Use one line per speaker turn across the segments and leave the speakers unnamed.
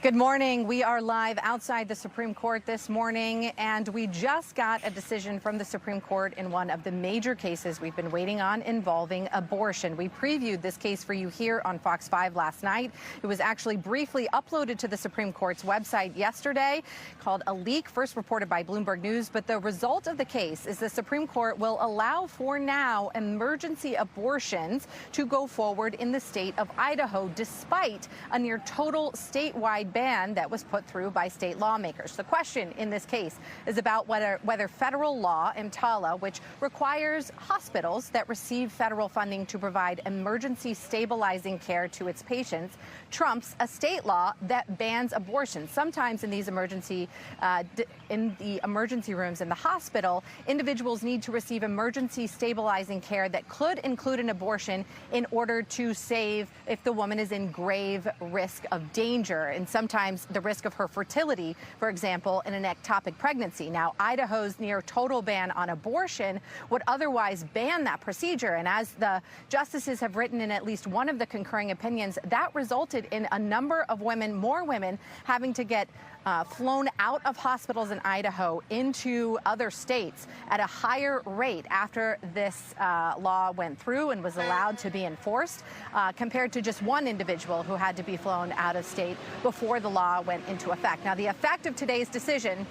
Good morning. We are live outside the Supreme Court this morning, and we just got a decision from the Supreme Court in one of the major cases we've been waiting on involving abortion. We previewed this case for you here on Fox 5 last night. It was actually briefly uploaded to the Supreme Court's website yesterday, called a leak, first reported by Bloomberg News. But the result of the case is the Supreme Court will allow for now emergency abortions to go forward in the state of Idaho, despite a near total statewide ban that was put through by state lawmakers. The question in this case is about whether federal law, EMTALA, which requires hospitals that receive federal funding to provide emergency stabilizing care to its patients, trumps a state law that bans abortion. Sometimes in these emergency rooms in the hospital, individuals need to receive emergency stabilizing care that could include an abortion in order to save if the woman is in grave risk of danger, and sometimes the risk of her fertility, for example, in an ectopic pregnancy. Now, Idaho's near total ban on abortion would otherwise ban that procedure. And as the justices have written in at least one of the concurring opinions, that resulted in a number of women, more women, having to get flown out of hospitals in Idaho into other states at a higher rate after this law went through and was allowed to be enforced, compared to just one individual who had to be flown out of state before the law went into effect. Now, the effect of today's decision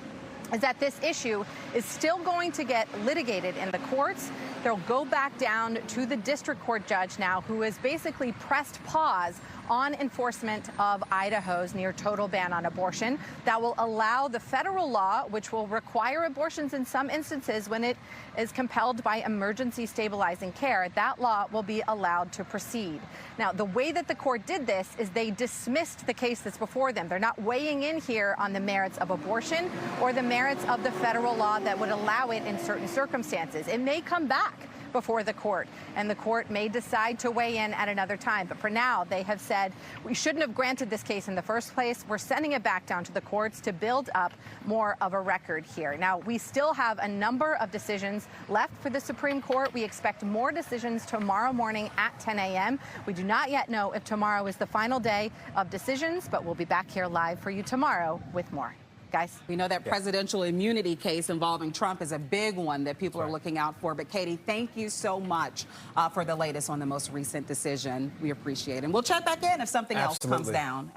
is that this issue is still going to get litigated in the courts. They'll go back down to the district court judge now, who has basically pressed pause on enforcement of Idaho's near total ban on abortion. That will allow the federal law, which will require abortions in some instances when it is compelled by emergency stabilizing care, that law will be allowed to proceed. Now, the way that the court did this is they dismissed the case that's before them. They're not weighing in here on the merits of abortion or the merits of the federal law that would allow it in certain circumstances. It may come back before the court, and the court may decide to weigh in at another time. But for now, they have said we shouldn't have granted this case in the first place. We're sending it back down to the courts to build up more of a record here. Now, we still have a number of decisions left for the Supreme Court. We expect more decisions tomorrow morning at 10 a.m. We do not yet know if tomorrow is the final day of decisions, but we'll be back here live for you tomorrow with more. Guys,
we know that presidential immunity case involving Trump is a big one that people are looking out for. But Katie, thank you so much for the latest on the most recent decision. We appreciate it. And we'll check back in if something else comes down.